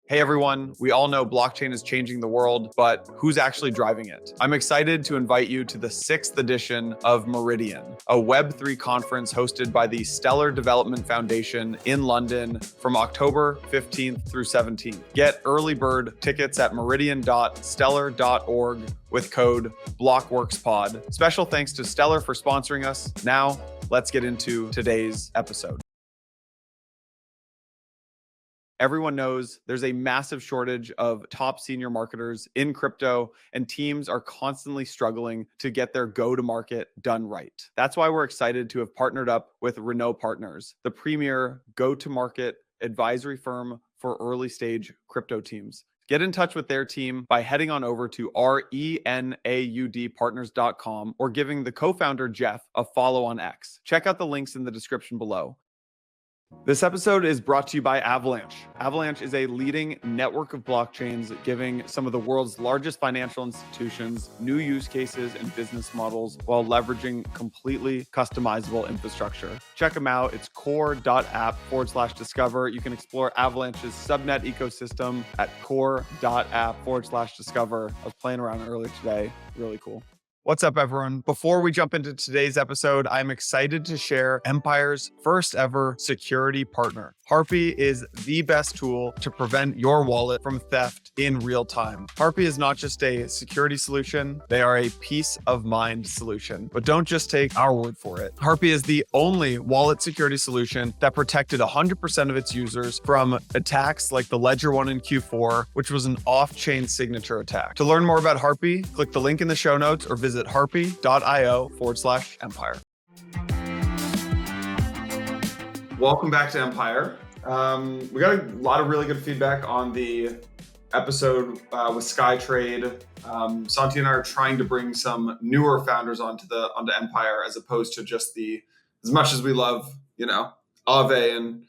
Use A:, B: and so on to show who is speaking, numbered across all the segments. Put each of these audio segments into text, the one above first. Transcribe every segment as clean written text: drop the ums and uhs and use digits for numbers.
A: Hey everyone, we all know blockchain is changing the world, but who's actually driving it? I'm excited to invite you to the 6th edition of Meridian, a Web3 conference hosted by the Stellar Development Foundation in London from October 15th through 17th. Get early bird tickets at meridian.stellar.org with code BlockWorksPod. Special thanks to Stellar for sponsoring us. Now, let's get into today's episode. Everyone knows there's a massive shortage of top senior marketers in crypto, and teams are constantly struggling to get their go-to-market done right. That's why we're excited to have partnered up with Renault Partners, the premier go-to-market advisory firm for early-stage crypto teams. Get in touch with their team by heading on over to renaudpartners.com or giving the co-founder Jeff a follow on X. Check out the links in the description below. This episode is brought to you by Avalanche. Avalanche is a leading network of blockchains giving some of the world's largest financial institutions new use cases and business models while leveraging completely customizable infrastructure. Check them out. It's core.app/discover. You can explore Avalanche's subnet ecosystem at core.app/discover. I was playing around earlier today. Really cool. What's up, everyone? Before we jump into today's episode, I'm excited to share Empire's first ever security partner. Harpie is the best tool to prevent your wallet from theft in real time. Harpie is not just a security solution, they are a peace of mind solution. But don't just take our word for it. Harpie is the only wallet security solution that protected 100% of its users from attacks like the Ledger one in Q4, which was an off-chain signature attack. To learn more about Harpie, click the link in the show notes or visit harpie.io/empire. Welcome back to Empire. We got a lot of really good feedback on the episode with Skytrade. Santi and I are trying to bring some newer founders onto Empire, as opposed to just as much as we love, Ave and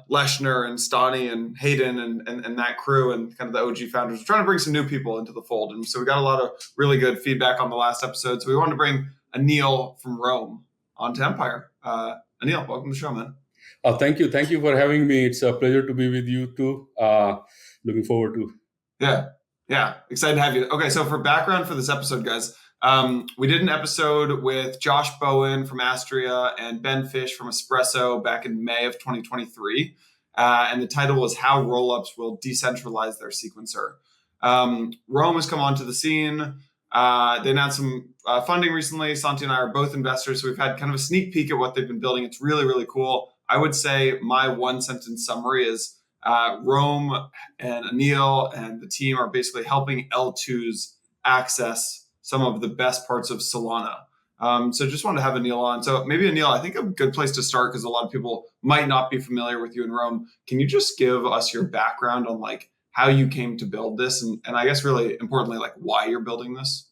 A: Leshner and Stani and Hayden and that crew and kind of the OG founders. We're trying to bring some new people into the fold. And so we got a lot of really good feedback on the last episode. So we wanted to bring Anil from Rome onto Empire. Anil, welcome to the show, man.
B: Thank you. Thank you for having me. It's a pleasure to be with you too. Looking forward to.
A: Yeah. Excited to have you. Okay, so for background for this episode, guys, we did an episode with Josh Bowen from Astria and Ben Fish from Espresso back in May of 2023. And the title was How Rollups Will Decentralize Their Sequencer. Rome has come onto the scene. They announced some funding recently. Santi and I are both investors, so we've had kind of a sneak peek at what they've been building. It's really, really cool. I would say my one sentence summary is Rome and Anil and the team are basically helping L2s access some of the best parts of Solana. So just wanted to have Anil on. So maybe Anil, I think a good place to start, because a lot of people might not be familiar with you in Rome. Can you just give us your background on how you came to build this, and I guess really importantly, why you're building this?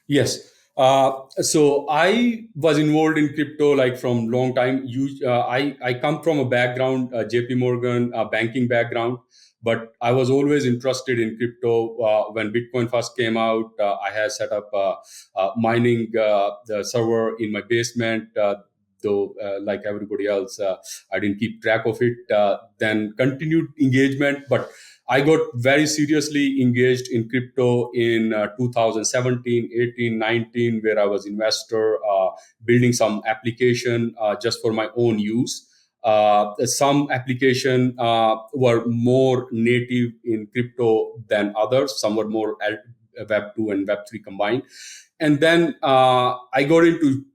B: Yes. So I was involved in crypto from long time. I come from a background, JP Morgan banking background, but I was always interested in crypto. When Bitcoin first came out, I had set up mining the server in my basement. Though, like everybody else, I didn't keep track of it. Then continued engagement, but I got very seriously engaged in crypto in 2017, 18, 19, where I was investor, building some application just for my own use. Some application were more native in crypto than others. Some were more Web 2 and Web 3 combined. And then I got into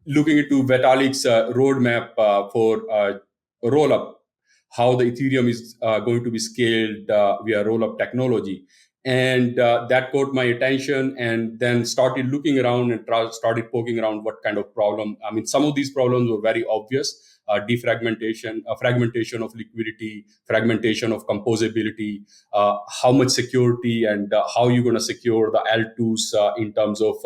B: looking into Vitalik's roadmap for rollup, how the Ethereum is going to be scaled via rollup technology. And that caught my attention, and then started looking around and started poking around what kind of problem. I mean, some of these problems were very obvious. Defragmentation, fragmentation of liquidity, fragmentation of composability, how much security, and how you're going to secure the L2s in terms of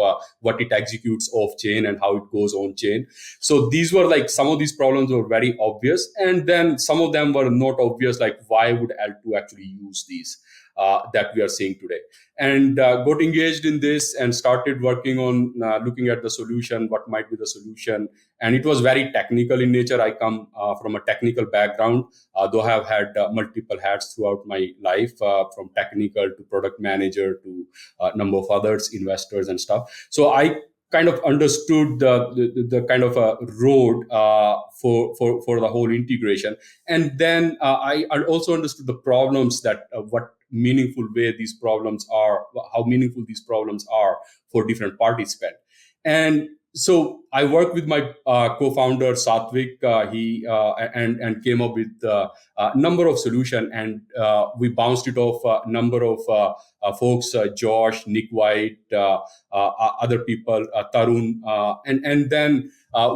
B: what it executes off chain and how it goes on chain. So these were some of these problems were very obvious, and then some of them were not obvious, why would L2 actually use these that we are seeing today. And got engaged in this and started working on looking at the solution, what might be the solution. And it was very technical in nature. I come from a technical background, though I have had multiple hats throughout my life, from technical to product manager to a number of others, investors and stuff. So I kind of understood the kind of a road for the whole integration. And then I also understood the problems that what meaningful way these problems are, how meaningful these problems are for different participants. And so I worked with my co-founder Satvik. He and came up with a number of solutions, and we bounced it off a number of folks: Josh, Nick White, other people, Tarun, and then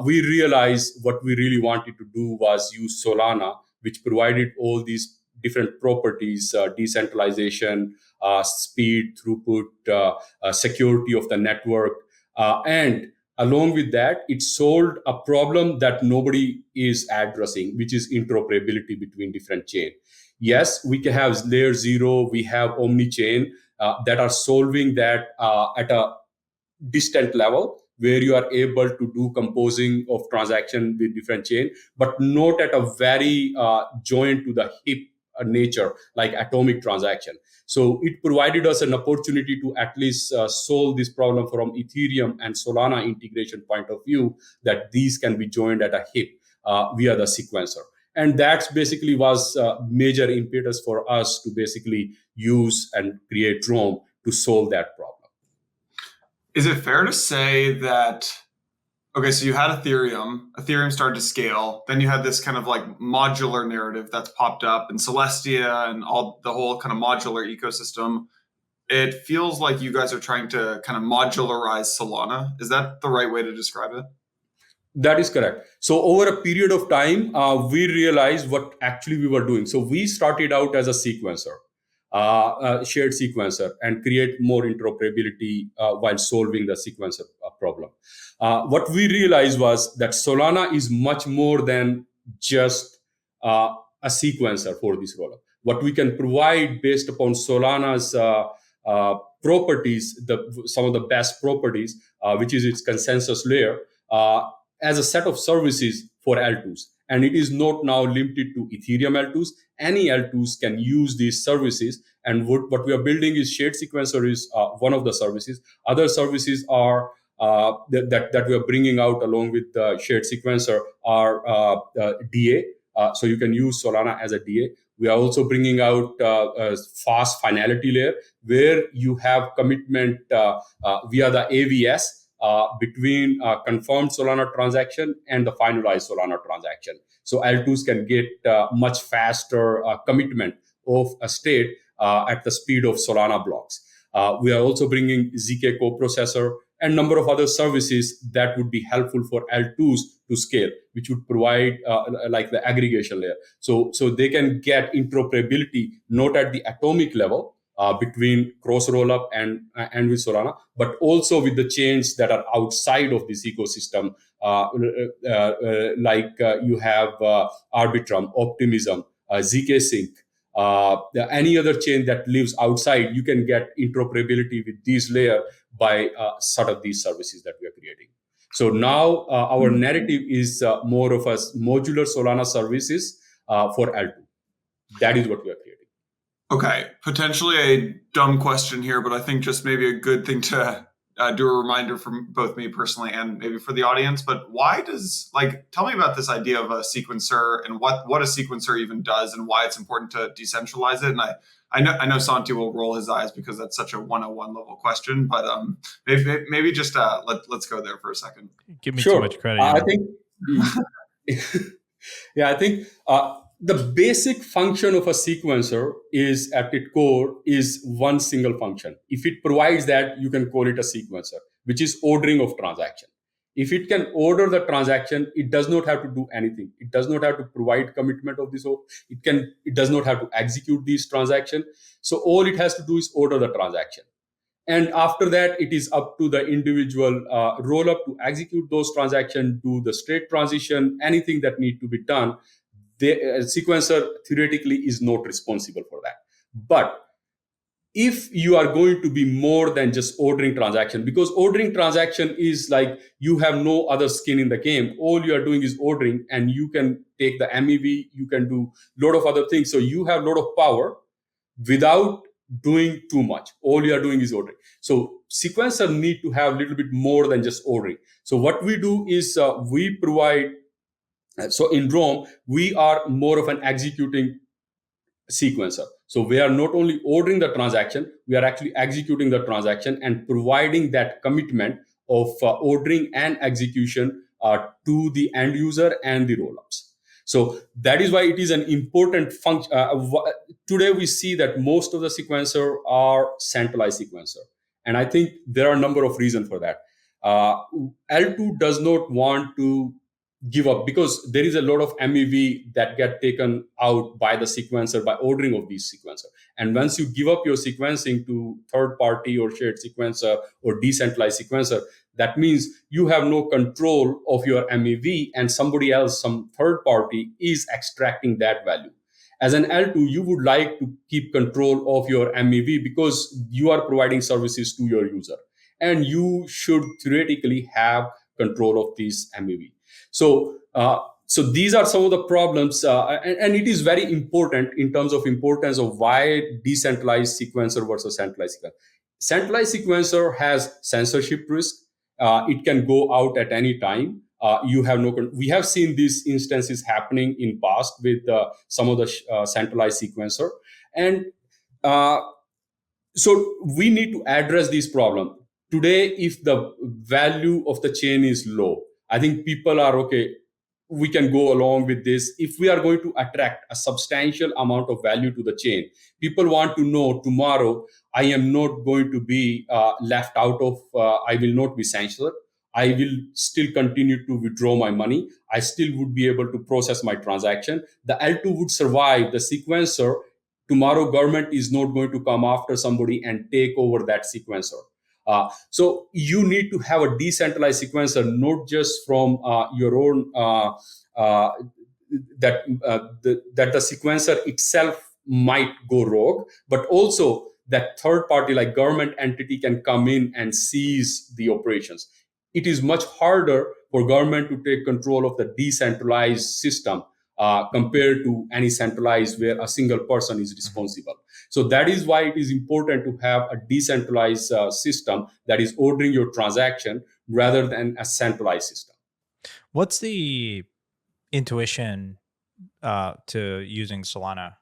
B: we realized what we really wanted to do was use Solana, which provided all these different properties: decentralization, speed, throughput, security of the network, and along with that, it solved a problem that nobody is addressing, which is interoperability between different chains. Yes, we can have layer 0, we have omni-chain that are solving that at a distant level, where you are able to do composing of transaction with different chain, but not at a very joint to the hip nature like atomic transaction. So it provided us an opportunity to at least solve this problem from Ethereum and Solana integration point of view, that these can be joined at a hip via the sequencer. And that's basically was major impetus for us to basically use and create Rome to solve that problem.
A: Is it fair to say that, okay, so you had Ethereum started to scale, then you had this kind of like modular narrative that's popped up, and Celestia and all the whole kind of modular ecosystem. It feels like you guys are trying to kind of modularize Solana. Is that the right way to describe it?
B: That is correct. So over a period of time, we realized what actually we were doing. So we started out as a sequencer, a shared sequencer, and create more interoperability while solving the sequencer problem. What we realized was that Solana is much more than just a sequencer for this rollup. What we can provide based upon Solana's properties, some of the best properties, which is its consensus layer, as a set of services for L2s. And it is not now limited to Ethereum L2s. Any L2s can use these services. And what we are building is shared sequencer is one of the services. Other services are that we are bringing out along with the shared sequencer are DA. So you can use Solana as a DA. We are also bringing out a fast finality layer where you have commitment via the AVS between confirmed Solana transaction and the finalized Solana transaction. So L2s can get much faster commitment of a state at the speed of Solana blocks. We are also bringing ZK coprocessor and number of other services that would be helpful for L2s to scale, which would provide like the aggregation layer. So they can get interoperability not at the atomic level, between cross rollup and with Solana, but also with the chains that are outside of this ecosystem, like you have Arbitrum, Optimism, ZK Sync, any other chain that lives outside. You can get interoperability with these layer by sort of these services that we are creating. So now our narrative is more of a modular Solana services for L2. That is what we are creating.
A: Okay, potentially a dumb question here, but I think just maybe a good thing to do a reminder for both me personally and maybe for the audience. But why does, tell me about this idea of a sequencer and what a sequencer even does and why it's important to decentralize it. And I know Santi will roll his eyes because that's such a 101 level question, but maybe just let's go there for a second.
C: Give me too much credit.
B: I think, I think the basic function of a sequencer is at its core is one single function. If it provides that, you can call it a sequencer, which is ordering of transaction. If it can order the transaction, it does not have to do anything. It does not have to provide commitment of this. It does not have to execute these transactions. So all it has to do is order the transaction. And after that, it is up to the individual roll-up to execute those transactions, do the state transition, anything that need to be done. The sequencer theoretically is not responsible for that. But if you are going to be more than just ordering transaction, because ordering transaction is like you have no other skin in the game. All you are doing is ordering, and you can take the MEV, you can do a lot of other things. So you have a lot of power without doing too much. All you are doing is ordering. So sequencer need to have a little bit more than just ordering. So what we do is we provide, so in Rome, we are more of an executing sequencer. So we are not only ordering the transaction, we are actually executing the transaction and providing that commitment of ordering and execution to the end user and the rollups. So that is why it is an important function. Today we see that most of the sequencer are centralized sequencer, and I think there are a number of reasons for that. L2 does not want to give up, because there is a lot of MEV that get taken out by the sequencer by ordering of these sequencer. And once you give up your sequencing to third party or shared sequencer or decentralized sequencer, that means you have no control of your MEV, and somebody else, some third party, is extracting that value. As an L2, you would like to keep control of your MEV because you are providing services to your user, and you should theoretically have control of these MEV. So these are some of the problems, and it is very important in terms of importance of why decentralized sequencer versus centralized sequencer. Centralized sequencer has censorship risk. It can go out at any time. You have no. We have seen these instances happening in past with some of the centralized sequencer, and so we need to address these problems today. If the value of the chain is low, I think people are okay, we can go along with this. If we are going to attract a substantial amount of value to the chain, people want to know tomorrow I am not going to be left out of, I will not be censored. I will still continue to withdraw my money. I still would be able to process my transaction. The L2 would survive. The sequencer, tomorrow government is not going to come after somebody and take over that sequencer. So you need to have a decentralized sequencer, not just from your own, that the sequencer itself might go rogue, but also that third party like government entity can come in and seize the operations. It is much harder for government to take control of the decentralized system compared to any centralized where a single person is responsible. So that is why it is important to have a decentralized system that is ordering your transaction rather than a centralized system.
C: What's the intuition to using Solana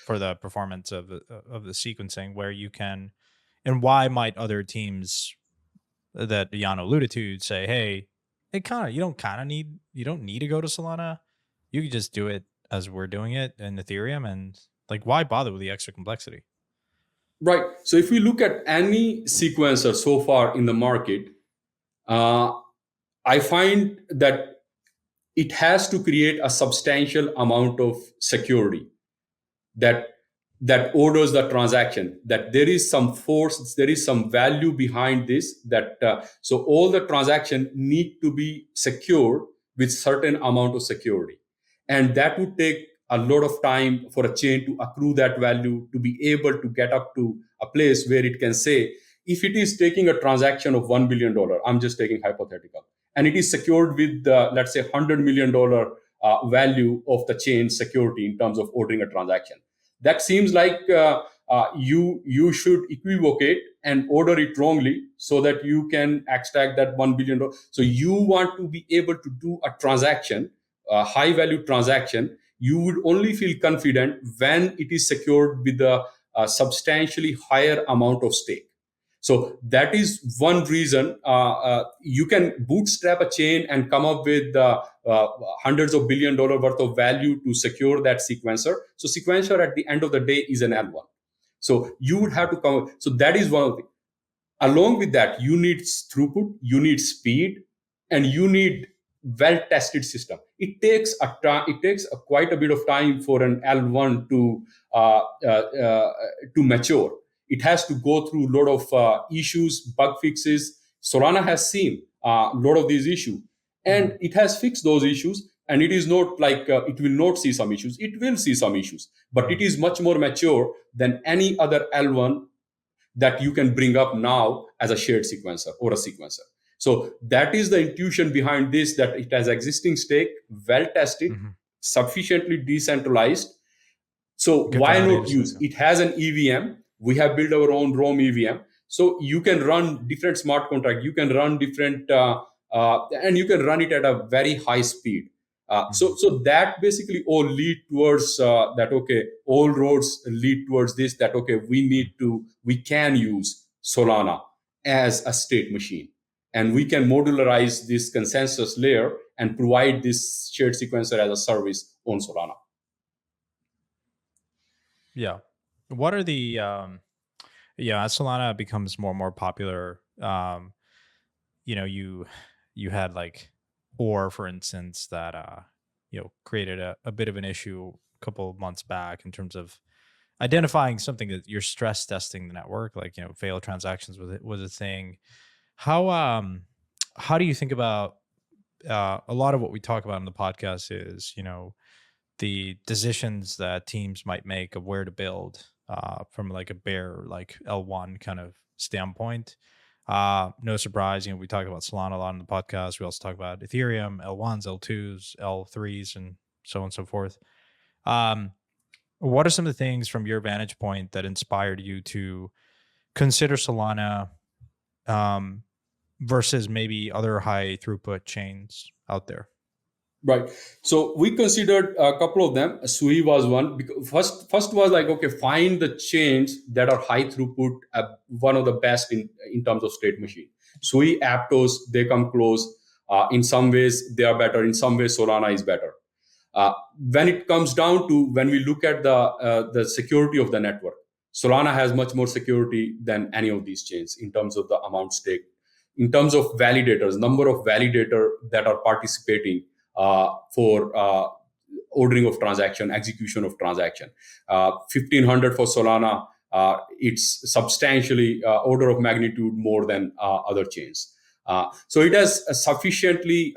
C: for the performance of the sequencing, where you can, and why might other teams that Jan alluded to say, hey, you don't need to go to Solana. You can just do it as we're doing it in Ethereum, and like, why bother with the extra complexity?
B: Right. So if we look at any sequencer so far in the market, I find that it has to create a substantial amount of security that orders the transaction, that there is some force, there is some value behind this, that so all the transaction need to be secured with certain amount of security. And that would take a lot of time for a chain to accrue that value, to be able to get up to a place where it can say, if it is taking a transaction of $1 billion, I'm just taking hypothetical, and it is secured with, let's say, $100 million value of the chain security in terms of ordering a transaction. That seems like you should equivocate and order it wrongly so that you can extract that $1 billion. So you want to be able to do a transaction, a high value transaction. You would only feel confident when it is secured with a substantially higher amount of stake. So that is one reason you can bootstrap a chain and come up with hundreds of $1 billion worth of value to secure that sequencer. So sequencer at the end of the day is an L1. So you would have to come. So that is one of the. Along with that, you need throughput, you need speed, and you need well-tested system. It takes quite a bit of time for an L1 to mature. It has to go through a lot of issues, bug fixes. Solana has seen a lot of these issues, and it has fixed those issues. And it is not like it will not see some issues. It will see some issues, but it is much more mature than any other L1 that you can bring up now as a shared sequencer or a sequencer. So that is the intuition behind this, that it has existing stake, well tested, sufficiently decentralized. So
C: Good
B: why
C: validated
B: not use?
C: system.
B: It has an EVM. We have built our own ROM EVM. So you can run different smart contract. You can run different, and you can run it at a very high speed. So that basically all lead towards that. Okay, all roads lead towards this. That okay, we can use Solana as a state machine, and we can modularize this consensus layer and provide this shared sequencer as a service on Solana.
C: Yeah. What are the as Solana becomes more and more popular, you had like Or, for instance, that created a bit of an issue a couple of months back in terms of identifying something that you're stress testing the network, like failed transactions was a thing. How do you think about a lot of what we talk about in the podcast is the decisions that teams might make of where to build from like a bare like L1 kind of standpoint. No surprise, we talk about Solana a lot in the podcast. We also talk about Ethereum, L1s, L2s, L3s, and so on and so forth. What are some of the things from your vantage point that inspired you to consider Solana versus maybe other high throughput chains out there?
B: Right. So we considered a couple of them. Sui was one. Because first was like, okay, find the chains that are high throughput, one of the best in terms of state machine. Sui, Aptos, they come close. In some ways, they are better. In some ways, Solana is better. When it comes down to when we look at the security of the network, Solana has much more security than any of these chains in terms of the amount staked. In terms of validators, number of validators that are participating for ordering of transaction, execution of transaction. 1,500 for Solana, it's substantially order of magnitude more than other chains. So it has a sufficiently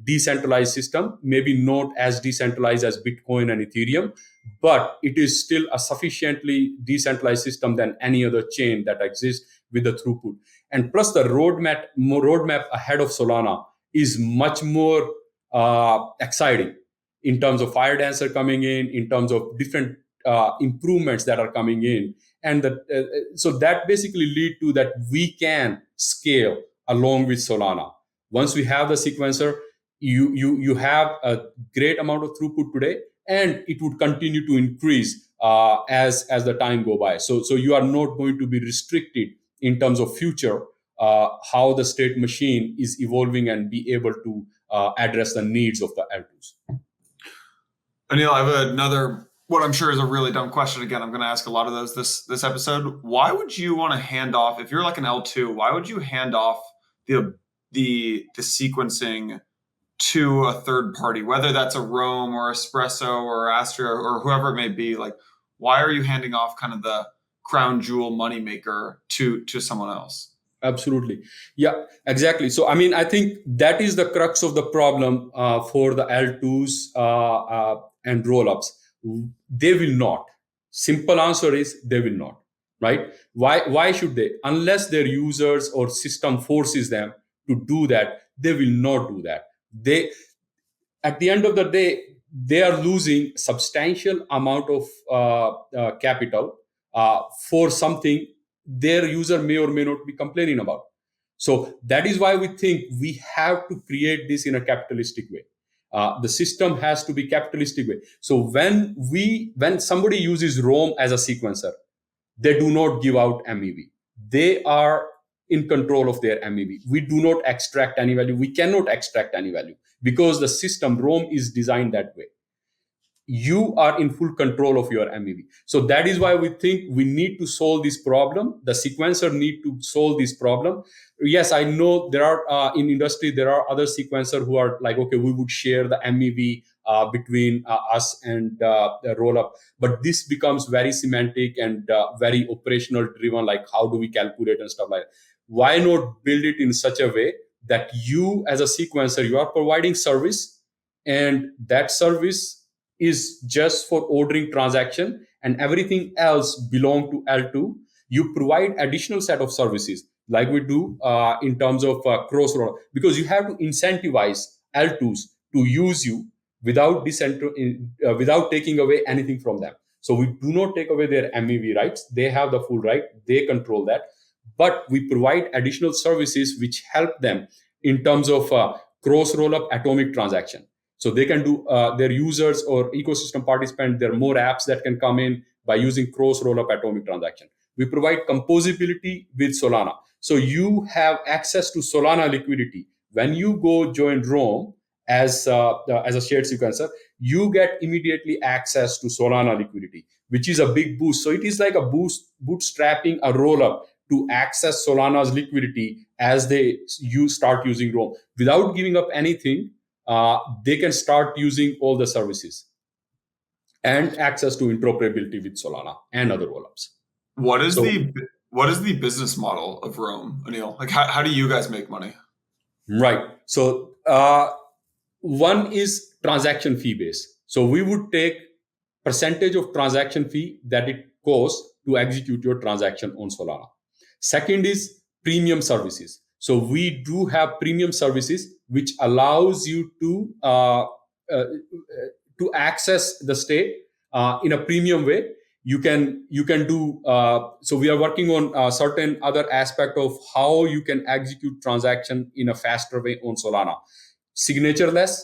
B: decentralized system, maybe not as decentralized as Bitcoin and Ethereum, but it is still a sufficiently decentralized system than any other chain that exists with the throughput. And plus the roadmap ahead of Solana is much more exciting in terms of fire dancer coming in terms of different improvements that are coming in. And so that basically lead to that we can scale along with Solana. Once we have the sequencer, you have a great amount of throughput today, and it would continue to increase as the time go by. So you are not going to be restricted in terms of future how the state machine is evolving and be able to address the needs of the L2s.
A: Anil, I have another, what I'm sure is a really dumb question. Again, I'm going to ask a lot of those this episode. Why would you want to hand off, if you're like an L2, why would you hand off the sequencing to a third party, whether that's a Rome or Espresso or Astria or whoever it may be? Like, why are you handing off kind of the crown jewel moneymaker to someone else?
B: Absolutely. Yeah, exactly. So, I mean, I think that is the crux of the problem for the L2s and rollups. They will not. Simple answer is they will not, right? Why should they? Unless their users or system forces them to do that, they will not do that. At the end of the day, they are losing substantial amount of capital for something their user may or may not be complaining about. So that is why we think we have to create this in a capitalistic way. The system has to be capitalistic way. So when somebody uses Rome as a sequencer, they do not give out MEV. They are in control of their MEV. We do not extract any value. We cannot extract any value because the system Rome is designed that way. You are in full control of your MEV. So that is why we think we need to solve this problem. The sequencer need to solve this problem. Yes, I know there are in industry, there are other sequencer who are like, okay, we would share the MEV between us and the rollup. But this becomes very semantic and very operational driven, like how do we calculate and stuff like that. Why not build it in such a way that you as a sequencer, you are providing service, and that service is just for ordering transaction, and everything else belong to L2. You provide additional set of services like we do in terms of cross roll, because you have to incentivize L2s to use you without taking away anything from them. So we do not take away their MEV rights. They have the full right. They control that. But we provide additional services which help them in terms of cross roll-up atomic transaction. So they can do their users or ecosystem participants, there are more apps that can come in by using cross roll-up atomic transaction. We provide composability with Solana. So you have access to Solana liquidity. When you go join Rome as a shared sequencer, you get immediately access to Solana liquidity, which is a big boost. So it is like a bootstrapping a roll-up to access Solana's liquidity as you start using Rome. Without giving up anything, they can start using all the services and access to interoperability with Solana and other rollups.
A: What is the business model of Rome, Anil? Like, how do you guys make money?
B: Right. So one is transaction fee based. So we would take percentage of transaction fee that it costs to execute your transaction on Solana. Second is premium services. So we do have premium services which allows you to access the state in a premium way. You can do so we are working on a certain other aspect of how you can execute transaction in a faster way on Solana. Signatureless,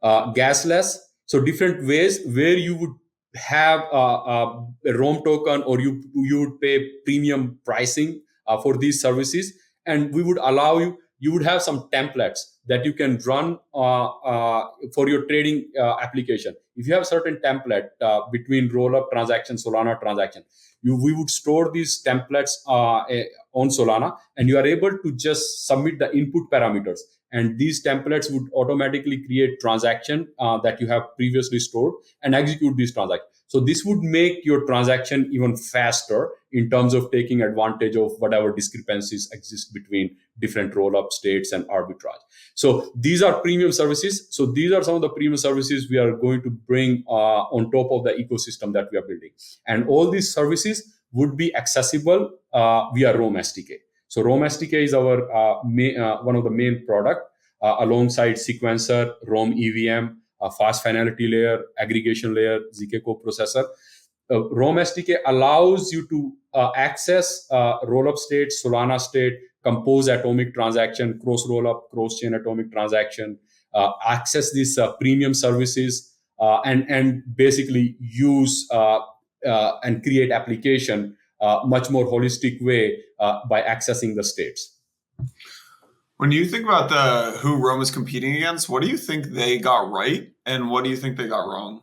B: gasless. So different ways where you would have a Rome token, or you would pay premium pricing for these services, and we would allow you would have some templates that you can run for your trading application. If you have certain template between rollup transaction, Solana transaction, we would store these templates on Solana, and you are able to just submit the input parameters, and these templates would automatically create transaction that you have previously stored and execute these transactions. So this would make your transaction even faster in terms of taking advantage of whatever discrepancies exist between different roll-up states and arbitrage. So these are premium services. So these are some of the premium services we are going to bring on top of the ecosystem that we are building. And all these services would be accessible via Rome SDK. So Rome SDK is our one of the main product alongside sequencer, Rome EVM, fast finality layer, aggregation layer, ZK coprocessor. Rome SDK allows you to access roll-up state, Solana state, compose atomic transaction, cross roll-up, cross-chain atomic transaction, access these premium services, and basically use and create application much more holistic way by accessing the states.
A: When you think about who Rome is competing against, what do you think they got right, and what do you think they got wrong?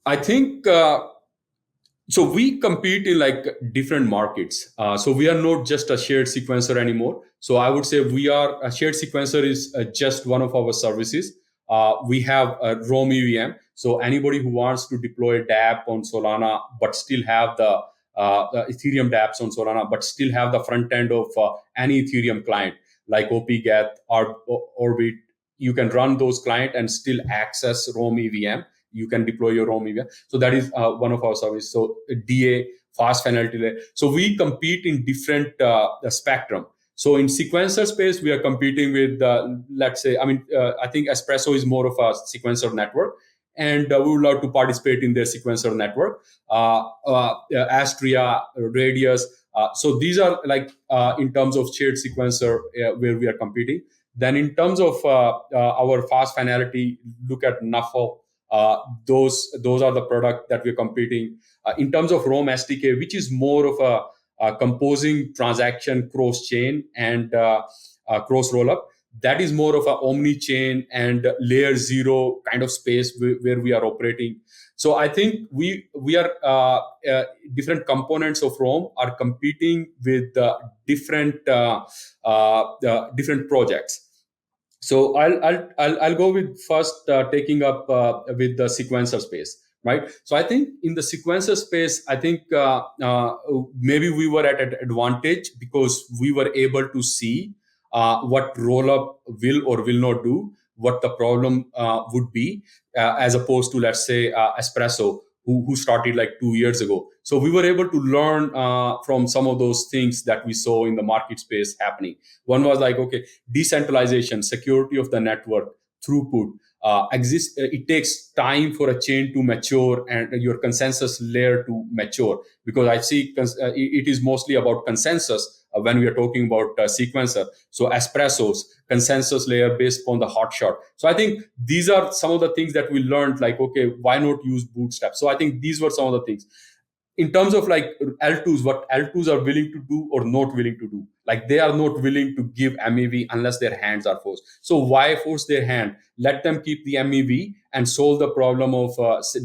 B: I think so. We compete in like different markets. So we are not just a shared sequencer anymore. So I would say a shared sequencer is just one of our services. We have a Rome EVM. So anybody who wants to deploy dApp on Solana, but still have the Ethereum dApps on Solana, but still have the front end of any Ethereum client like OPGeth or Orbit, you can run those clients and still access Rome EVM. You can deploy your Rome EVM. So that is one of our services. So DA, fast finality layer. So we compete in different spectrum. So in sequencer space, we are competing with, let's say, I think Espresso is more of a sequencer network, and we would love to participate in their sequencer network. Astria, Radius. So these are like in terms of shared sequencer where we are competing. Then in terms of our fast finality, look at Nuffle. Those are the product that we're competing. In terms of Rome SDK, which is more of a composing transaction cross chain and cross rollup, that is more of a omni-chain and layer zero kind of space where we are operating. So I think we are different components of Rome are competing with different projects. So I'll go with first taking up with the sequencer space, right? So I think in the sequencer space, I think maybe we were at an advantage because we were able to see what rollup will or will not do. what the problem would be, as opposed to, let's say, Espresso, who started like 2 years ago. So we were able to learn from some of those things that we saw in the market space happening. One was like, okay, decentralization, security of the network, throughput. It takes time for a chain to mature and your consensus layer to mature, because I see it is mostly about consensus when we are talking about sequencer. So Espressos, consensus layer based on the hotshot. So I think these are some of the things that we learned, like, okay, why not use Bootstrap? So I think these were some of the things. In terms of like L2s, what L2s are willing to do or not willing to do, like they are not willing to give MEV unless their hands are forced. So why force their hand? Let them keep the MEV and solve the problem of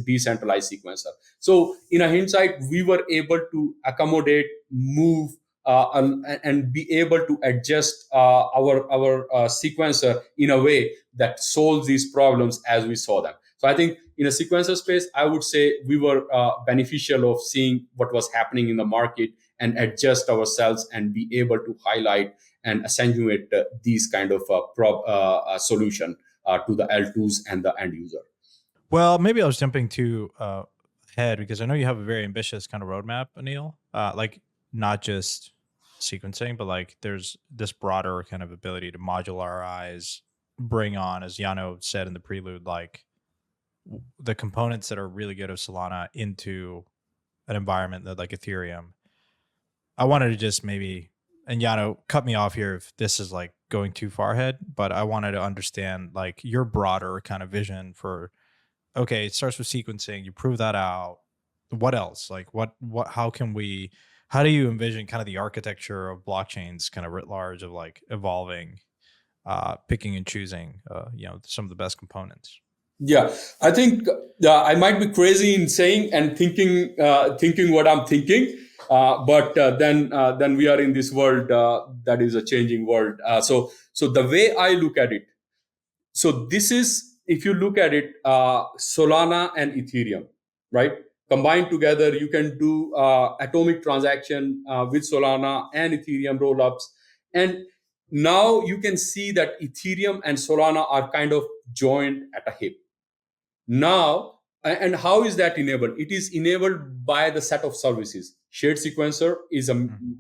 B: decentralized sequencer. So in a hindsight, we were able to accommodate, move, and be able to adjust our sequencer in a way that solves these problems as we saw them. So I think in a sequencer space, I would say we were beneficial of seeing what was happening in the market and adjust ourselves and be able to highlight and accentuate these kind of solution to the L2s and the end user.
C: Well, maybe I was jumping too ahead because I know you have a very ambitious kind of roadmap, Anil. Like not just sequencing, but like there's this broader kind of ability to modularize, bring on, as Yano said in the prelude, like the components that are really good of Solana into an environment that like Ethereum. I wanted to just maybe, and Yano, cut me off here if this is like going too far ahead, but I wanted to understand like your broader kind of vision for, okay, it starts with sequencing, you prove that out. What else? Like how do you envision kind of the architecture of blockchains kind of writ large of like evolving, picking and choosing, some of the best components?
B: Yeah, I think I might be crazy in saying and thinking what I'm thinking, but then we are in this world that is a changing world. So the way I look at it, so this is, if you look at it, Solana and Ethereum, right? Combined together, you can do atomic transaction with Solana and Ethereum rollups, and now you can see that Ethereum and Solana are kind of joined at a hip. Now, and how is that enabled? It is enabled by the set of services. Shared sequencer is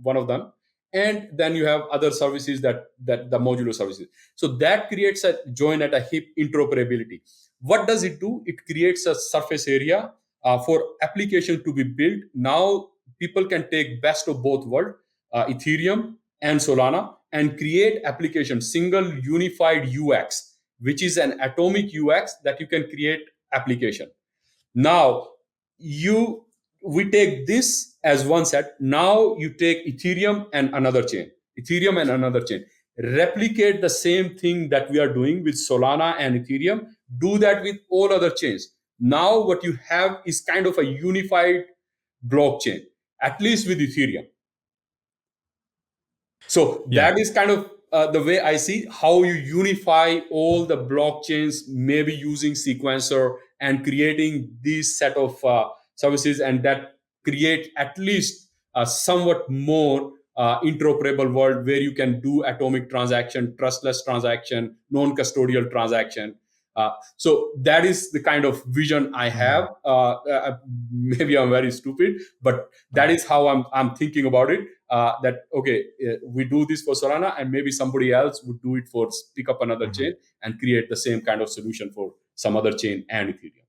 B: one of them. And then you have other services that the modular services. So that creates a join at a hip interoperability. What does it do? It creates a surface area for application to be built. Now people can take best of both worlds, Ethereum and Solana, and create application, single unified UX, which is an atomic UX that you can create application. Now we take this as one set. Now you take Ethereum and another chain, replicate the same thing that we are doing with Solana and Ethereum, do that with all other chains. Now what you have is kind of a unified blockchain, at least with Ethereum. So that is kind of the way I see how you unify all the blockchains, maybe using sequencer and creating these set of services, and that create at least a somewhat more interoperable world where you can do atomic transaction, trustless transaction, non-custodial transaction. So that is the kind of vision I have. Maybe I'm very stupid, but that is how I'm thinking about it. That okay, we do this for Solana, and maybe somebody else would do it for pick up another chain and create the same kind of solution for some other chain and Ethereum.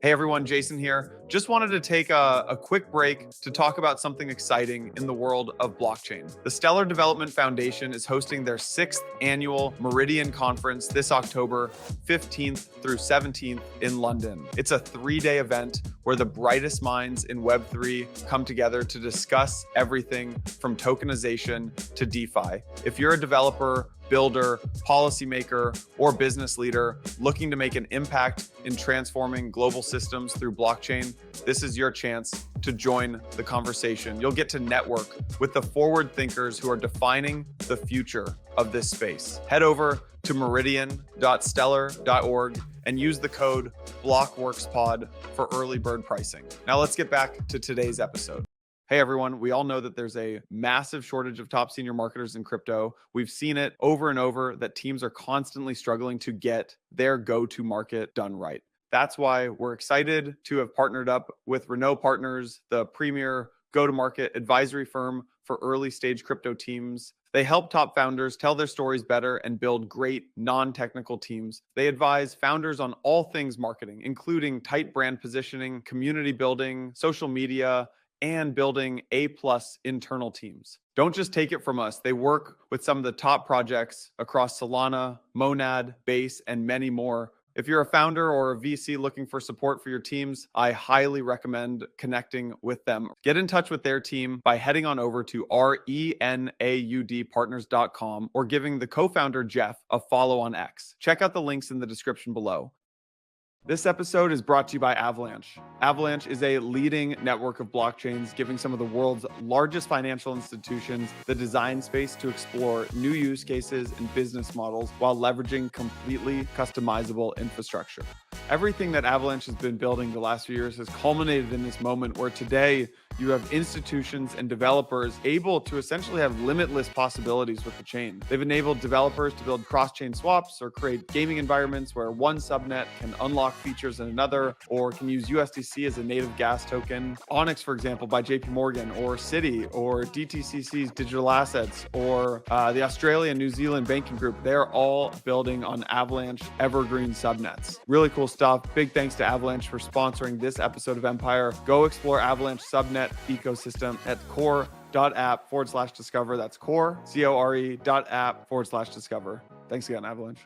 A: Hey everyone, Jason here. Just wanted to take a quick break to talk about something exciting in the world of blockchain. The Stellar Development Foundation is hosting their 6th annual Meridian conference this October 15th through 17th in London. It's a 3-day event where the brightest minds in Web3 come together to discuss everything from tokenization to DeFi. If you're a developer, builder, policymaker, or business leader looking to make an impact in transforming global systems through blockchain, this is your chance to join the conversation. You'll get to network with the forward thinkers who are defining the future of this space. Head over to meridian.stellar.org and use the code BlockWorksPod for early bird pricing. Now let's get back to today's episode. Hey everyone, we all know that there's a massive shortage of top senior marketers in crypto. We've seen it over and over that teams are constantly struggling to get their go-to market done right. That's why we're excited to have partnered up with Renault Partners, the premier go-to-market advisory firm for early stage crypto teams. They help top founders tell their stories better and build great non-technical teams. They advise founders on all things marketing, including tight brand positioning, community building, social media, and building A+ internal teams. Don't just take it from us. They work with some of the top projects across Solana, Monad, Base, and many more. If you're a founder or a VC looking for support for your teams, I highly recommend connecting with them. Get in touch with their team by heading on over to renaudpartners.com or giving the co-founder Jeff a follow on X. Check out the links in the description below. This episode is brought to you by Avalanche. Avalanche is a leading network of blockchains, giving some of the world's largest financial institutions the design space to explore new use cases and business models while leveraging completely customizable infrastructure. Everything that Avalanche has been building the last few years has culminated in this moment where today you have institutions and developers able to essentially have limitless possibilities with the chain. They've enabled developers to build cross-chain swaps or create gaming environments where one subnet can unlock features in another, or can use USDC as a native gas token. Onyx, for example, by JP Morgan, or Citi, or DTCC's digital assets, or the Australia New Zealand banking group, they're all building on Avalanche evergreen subnets. Really cool stuff. Big thanks to Avalanche for sponsoring this episode of Empire. Go explore Avalanche subnet ecosystem at core.app/discover. That's core, core.app/discover. Thanks again, Avalanche.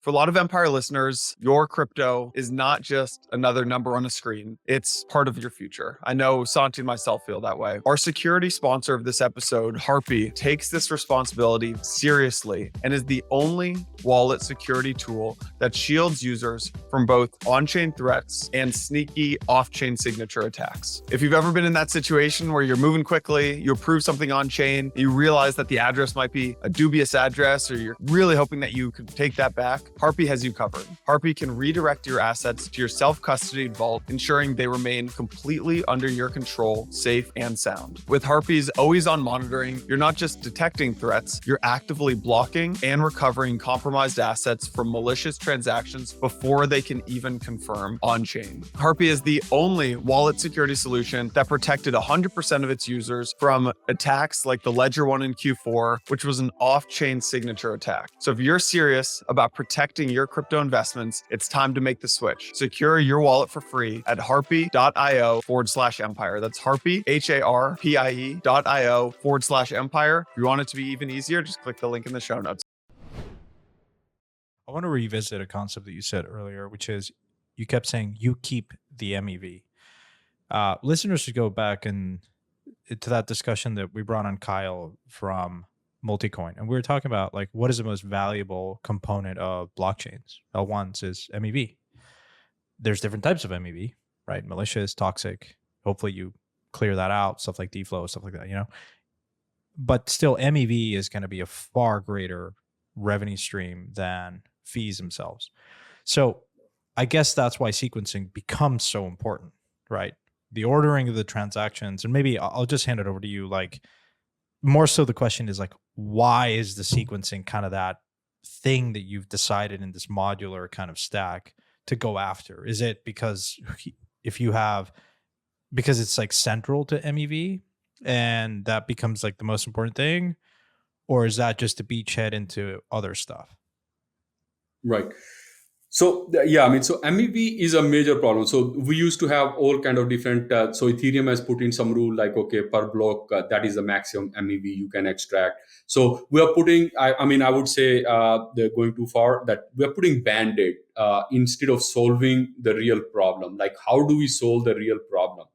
A: For a lot of Empire listeners, your crypto is not just another number on a screen. It's part of your future. I know Santi and myself feel that way. Our security sponsor of this episode, Harpie, takes this responsibility seriously and is the only wallet security tool that shields users from both on-chain threats and sneaky off-chain signature attacks. If you've ever been in that situation where you're moving quickly, you approve something on-chain, you realize that the address might be a dubious address, or you're really hoping that you could take that back, Harpie has you covered. Harpie can redirect your assets to your self-custodied vault, ensuring they remain completely under your control, safe and sound. With Harpie's always-on monitoring, you're not just detecting threats, you're actively blocking and recovering compromised assets from malicious transactions before they can even confirm on-chain. Harpie is the only wallet security solution that protected 100% of its users from attacks like the Ledger one in Q4, which was an off-chain signature attack. So if you're serious about protecting your crypto investments, it's time to make the switch. Secure your wallet for free at harpie.io/empire. That's Harpie, HARPIE.io/empire. If you want it to be even easier, just click the link in the show notes.
C: I want to revisit a concept that you said earlier, which is you kept saying you keep the MEV. Listeners should go back and to that discussion that we brought on Kyle from Multicoin, and we were talking about like what is the most valuable component of blockchains. L1s is MEV. There's different types of MEV, right? Malicious, toxic. Hopefully you clear that out, stuff like deflow, stuff like that, you know. But still, MEV is going to be a far greater revenue stream than fees themselves. So I guess that's why sequencing becomes so important, right? The ordering of the transactions, and maybe I'll just hand it over to you. Like, more so the question is like, why is the sequencing kind of that thing that you've decided in this modular kind of stack to go after? Is it because because it's like central to MEV and that becomes like the most important thing? Or is that just a beachhead into other stuff?
B: Right. So yeah, I mean, so MEV is a major problem. So we used to have all kind of different. So Ethereum has put in some rule like, okay, per block, that is the maximum MEV you can extract. So we are putting. I mean, I would say they're going too far. That we are putting band-aid instead of solving the real problem. Like, how do we solve the real problem,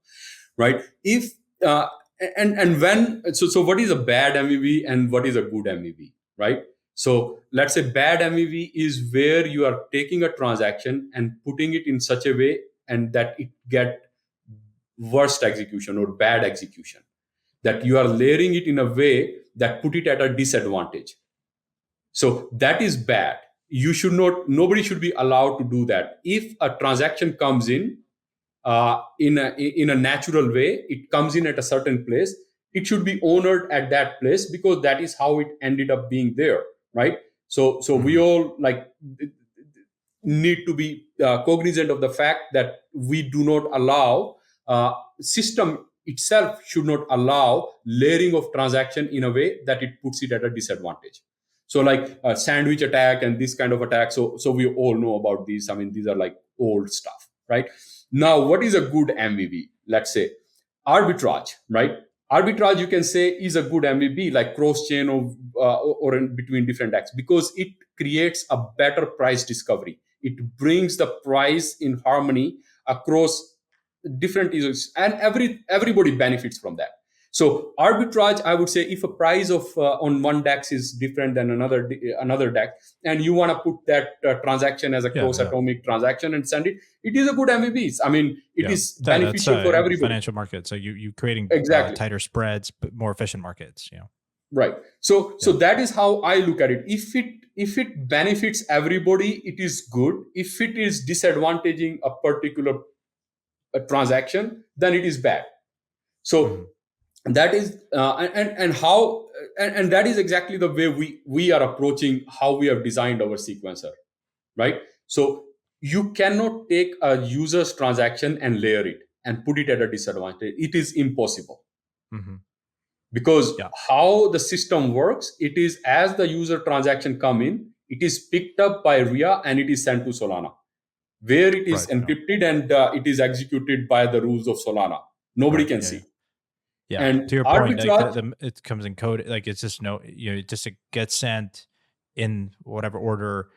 B: right? If and when so what is a bad MEV and what is a good MEV, right? So let's say bad MEV is where you are taking a transaction and putting it in such a way and that it get worst execution or bad execution, that you are layering it in a way that put it at a disadvantage. So that is bad. Nobody should be allowed to do that. If a transaction comes in, in a natural way. It comes in at a certain place. It should be honored at that place because that is how it ended up being there, right? So we all need to be cognizant of the fact that we do not allow system itself should not allow layering of transaction in a way that it puts it at a disadvantage. So like a sandwich attack and this kind of attack. So we all know about these. I mean, these are like old stuff, right? Now, what is a good MEV? Let's say arbitrage, right? Arbitrage, you can say, is a good MEV, like cross-chain or in between different acts, because it creates a better price discovery. It brings the price in harmony across different issues, and everybody benefits from that. So arbitrage, I would say, if a price of on one DEX is different than another DEX, and you want to put that transaction as a cross-atomic transaction and send it, it is a good MEVs. I mean, it is beneficial for everybody.
C: Financial markets. So you creating tighter spreads, but more efficient markets.
B: Right. So that is how I look at it. If it benefits everybody, it is good. If it is disadvantaging a particular transaction, then it is bad. So that is and that is exactly the way we are approaching how we have designed our sequencer, right? So you cannot take a user's transaction and layer it and put it at a disadvantage. It is impossible. Because how the system works, it is as the user transaction come in, it is picked up by RIA and it is sent to Solana, where it is encrypted and it is executed by the rules of Solana. Nobody can see.
C: Yeah, and to your point, it comes in code. Like it's just it gets sent in whatever order.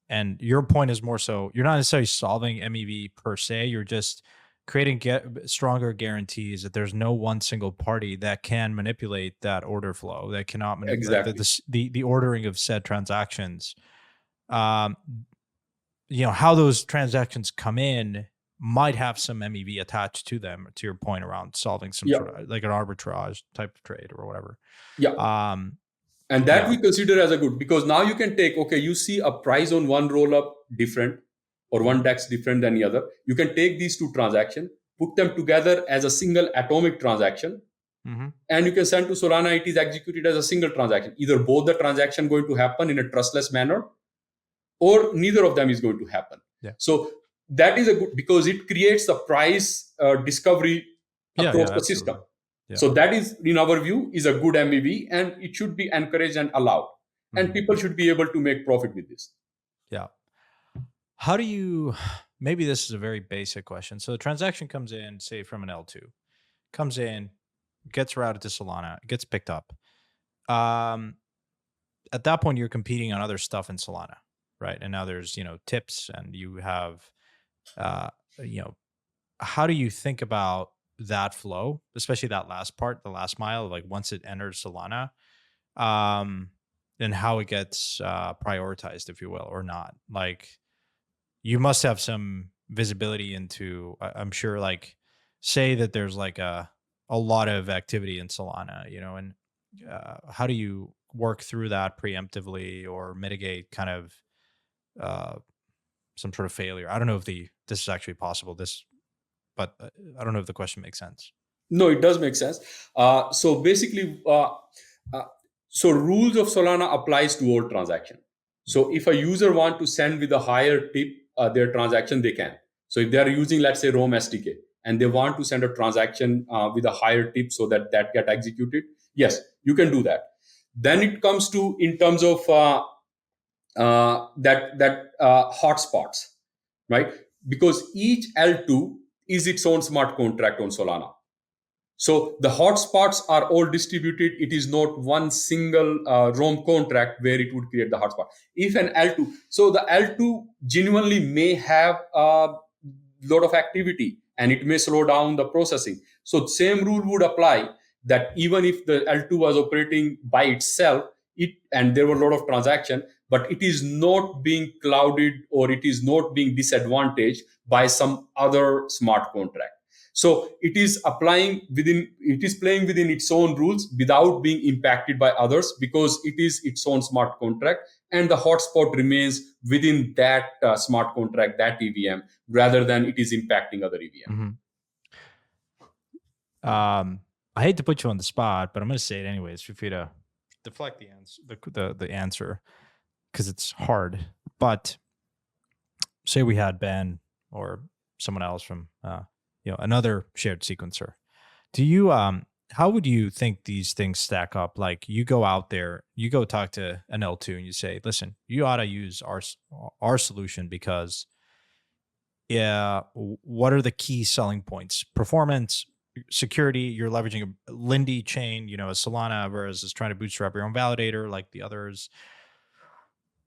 C: And your point is more so you're not necessarily solving MEV per se. You're just creating stronger guarantees that there's no one single party that can manipulate that order flow, that cannot manipulate the ordering of said transactions. How those transactions come in might have some MEV attached to them, to your point around solving some sort of like an arbitrage type of trade or whatever. And that we consider as a good, because now you can take, you see a price on one roll up different or one DEX different than the other. You can take these two transactions, put them together as a single atomic transaction, and you can send to Solana. It is executed as a single transaction. Either both the transaction going to happen in a trustless manner, or neither of them is going to happen. So that is a good, because it creates the price discovery across the system. So that is, in our view, is a good MEV, and it should be encouraged and allowed. And people should be able to make profit with this. How do you, maybe this is a very basic question. So the transaction comes in, say from an L2, comes in, gets routed to Solana, gets picked up. At that point, you're competing on other stuff in Solana, right? And now there's, tips, and you have, how do you think about that flow, especially that last part, the last mile, like once it enters Solana, and how it gets prioritized, if you will, or not? Like, you must have some visibility into, I'm sure, like, say that there's like a lot of activity in Solana, and how do you work through that preemptively or mitigate kind of some sort of failure? I don't know if this is actually possible, but I don't know if the question makes sense.
B: No, it does make sense. So basically, so rules of Solana applies to all transaction. So if a user want to send with a higher tip their transaction, they can. So if they are using, let's say, Rome SDK, and they want to send a transaction with a higher tip so that get executed, yes, you can do that. Then it comes to, in terms of hotspots, right? Because each L2 is its own smart contract on Solana. So the hotspots are all distributed. It is not one single ROM contract where it would create the hotspot. If an L2, so the L2 genuinely may have a lot of activity and it may slow down the processing. So same rule would apply, that even if the L2 was operating by itself, and there were a lot of transactions, but it is not being clouded or it is not being disadvantaged by some other smart contract. So it is playing within its own rules without being impacted by others, because it is its own smart contract and the hotspot remains within that smart contract, that EVM, rather than it is impacting other EVM.
C: I hate to put you on the spot, but I'm going to say it anyways. Feel free to deflect the answer, the answer, because it's hard. But say we had Ben or someone else from another shared sequencer. Do you how would you think these things stack up? Like, you go out there, you go talk to an L2 and you say, listen, you ought to use our solution because what are the key selling points? Performance, security. You're leveraging a Lindy chain, a Solana, whereas it's trying to bootstrap your own validator like the others.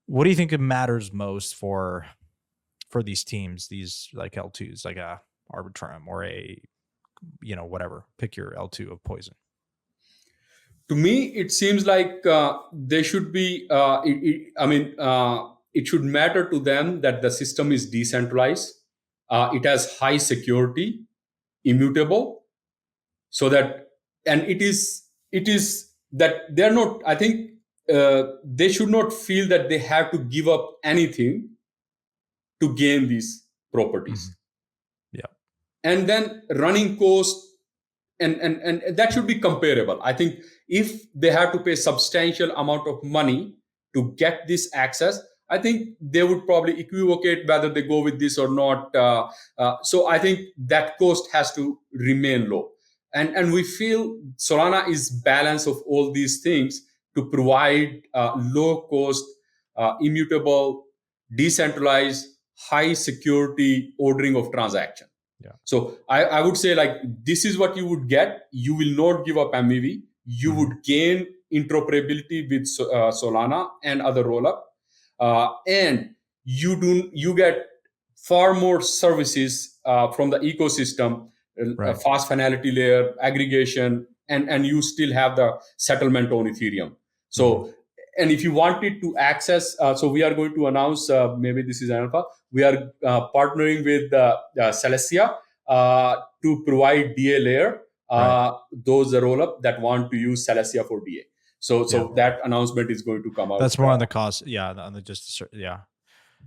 C: What do you think it matters most for these teams, these like L2s, like a Arbitrum or a whatever, pick your L2 of poison?
B: To me, it seems like they should be, it should matter to them that the system is decentralized. It has high security, immutable, so that, and it is that they're not, I think they should not feel that they have to give up anything to gain these properties.
C: Yeah.
B: And then running cost, and that should be comparable. I think if they have to pay substantial amount of money to get this access, I think they would probably equivocate whether they go with this or not. So I think that cost has to remain low. And we feel Solana is balance of all these things to provide low cost, immutable, decentralized, high security ordering of transaction.
C: Yeah.
B: So I would say, like, this is what you would get. You will not give up MEV. You would gain interoperability with Solana and other rollup, and you get far more services from the ecosystem,
C: Right.
B: fast finality layer, aggregation, and you still have the settlement on Ethereum. So. And if you wanted to access, so we are going to announce, maybe this is alpha, we are partnering with Celestia to provide DA layer, those roll-up that want to use Celestia for DA. So that announcement is going to come out.
C: That's more on the cost. Yeah. On the yeah.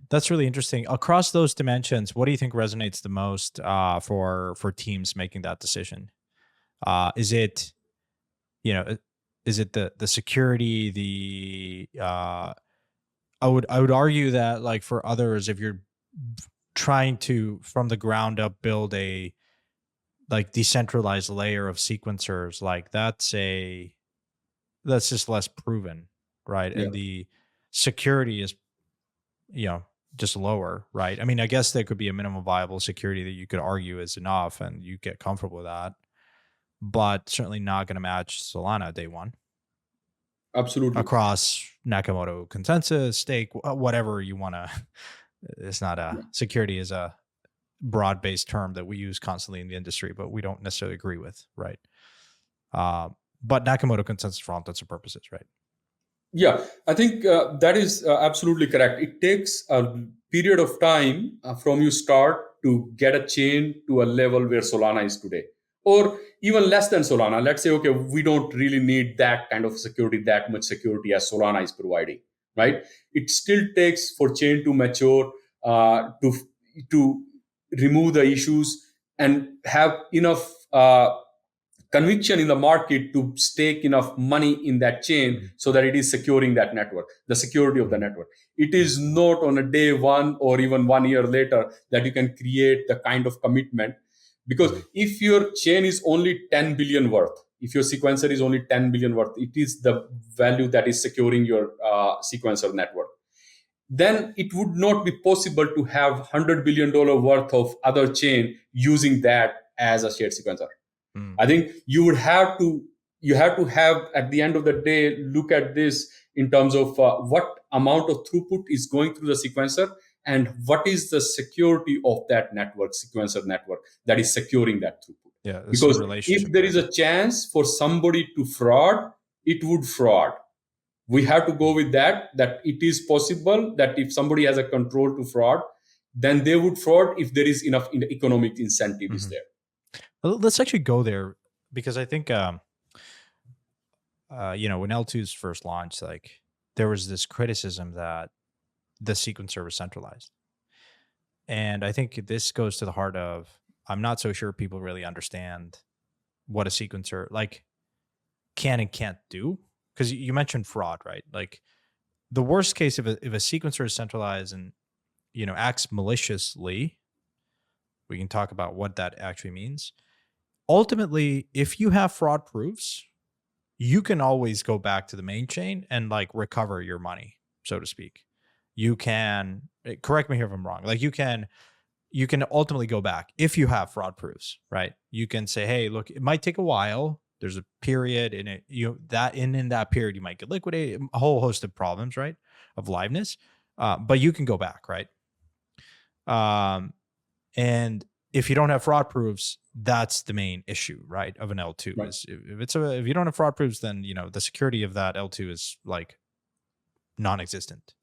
C: That's really interesting. Across those dimensions, what do you think resonates the most for teams making that decision? Is it, is it the security, I would argue that, like, for others, if you're trying to from the ground up build a like decentralized layer of sequencers, like that's just less proven, right?
B: Yeah.
C: And the security is just lower, right? I mean, I guess there could be a minimum viable security that you could argue is enough and you get comfortable with that, but certainly not going to match Solana day one.
B: Absolutely.
C: Across Nakamoto consensus, stake, whatever you want to. It's not a security is a broad-based term that we use constantly in the industry, but we don't necessarily agree with, right? But Nakamoto consensus for all intents and purposes, right?
B: Yeah, I think that is absolutely correct. It takes a period of time from you start to get a chain to a level where Solana is today, or even less than Solana. Let's say, okay, we don't really need that kind of security, that much security as Solana is providing, right? It still takes for chain to mature, to remove the issues and have enough conviction in the market to stake enough money in that chain so that it is securing that network, the security of the network. It is not on a day one or even 1 year later that you can create the kind of commitment, because if your chain is only 10 billion worth, if your sequencer is only 10 billion worth, it is the value that is securing your sequencer network. Then it would not be possible to have $100 billion worth of other chain using that as a shared sequencer. I think you have to have, at the end of the day, look at this in terms of what amount of throughput is going through the sequencer and what is the security of that network, sequencer network, that is securing that throughput.
C: Yeah,
B: because if there is a chance for somebody to fraud, it would fraud. We have to go with that it is possible that if somebody has a control to fraud, then they would fraud if there is enough economic incentive is there.
C: Let's actually go there, because I think, when L2's first launched, like, there was this criticism that the sequencer was centralized. And I think this goes to the heart of, I'm not so sure people really understand what a sequencer like can and can't do. Because you mentioned fraud, right? Like the worst case, if a sequencer is centralized and acts maliciously, we can talk about what that actually means. Ultimately, if you have fraud proofs, you can always go back to the main chain and like recover your money, so to speak. You can, correct me here if I'm wrong. Like you can ultimately go back if you have fraud proofs, right? You can say, hey, look, it might take a while. There's a period in it, that in that period, you might get liquidated, a whole host of problems, right? Of liveness. But you can go back, right? And if you don't have fraud proofs, that's the main issue, right? Of an L2
B: Right.
C: is if you don't have fraud proofs, then the security of that L2 is like non-existent.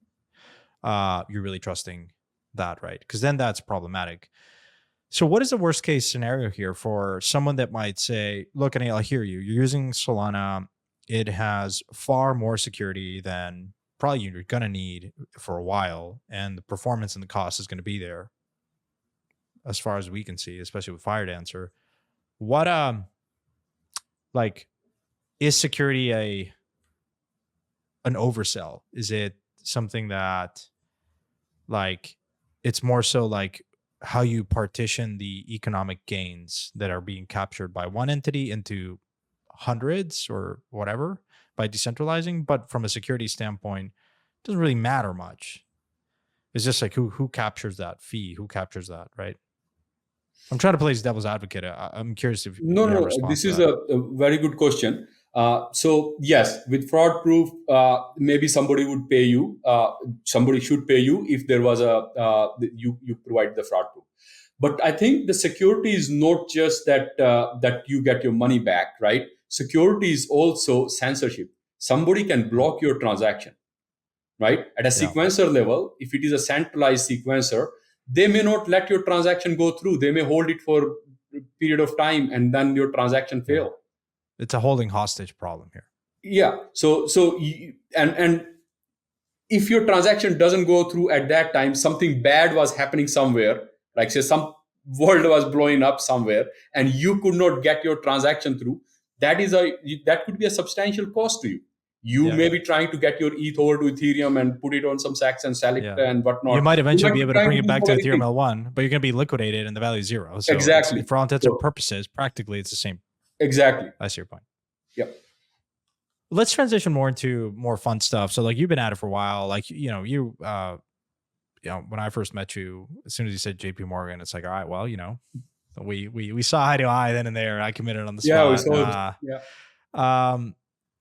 C: You're really trusting that, right? Because then that's problematic. So what is the worst case scenario here for someone that might say, look, Anil, I hear you. You're using Solana. It has far more security than probably you're going to need for a while. And the performance and the cost is going to be there as far as we can see, especially with FireDancer. What, like, is security an oversell? Is it something that, like, it's more so like how you partition the economic gains that are being captured by one entity into hundreds or whatever by decentralizing, but from a security standpoint, it doesn't really matter much. It's just like who captures that fee, who captures that, right? I'm trying to play devil's advocate. I'm curious if
B: No,
C: you have a
B: no,
C: response
B: this
C: to
B: is
C: that.
B: a very good question. So yes, with fraud proof, maybe somebody would pay you. Somebody should pay you if there was you provide the fraud proof. But I think the security is not just that you get your money back, right? Security is also censorship. Somebody can block your transaction, right? At a
C: Yeah.
B: sequencer level, if it is a centralized sequencer, they may not let your transaction go through. They may hold it for a period of time and then your transaction fail.
C: It's a holding hostage problem here.
B: Yeah. And if your transaction doesn't go through at that time, something bad was happening somewhere, like say some world was blowing up somewhere, and you could not get your transaction through. That could be a substantial cost to you. You may be trying to get your ETH over to Ethereum and put it on some sacks and sell it and whatnot.
C: You might eventually be able to
B: trying
C: bring it
B: do
C: back
B: so
C: to
B: many
C: Ethereum
B: things.
C: L1, but you're going to be liquidated and the value is zero. So
B: Exactly.
C: for all intents and purposes, practically it's the same.
B: Exactly.
C: I see your point.
B: Yep.
C: Let's transition more into more fun stuff. So like you've been at it for a while. Like, when I first met you, as soon as you said JP Morgan, it's like, all right, well, we saw eye to eye then and there. I committed on the spot.
B: Yeah, we saw it. Yeah.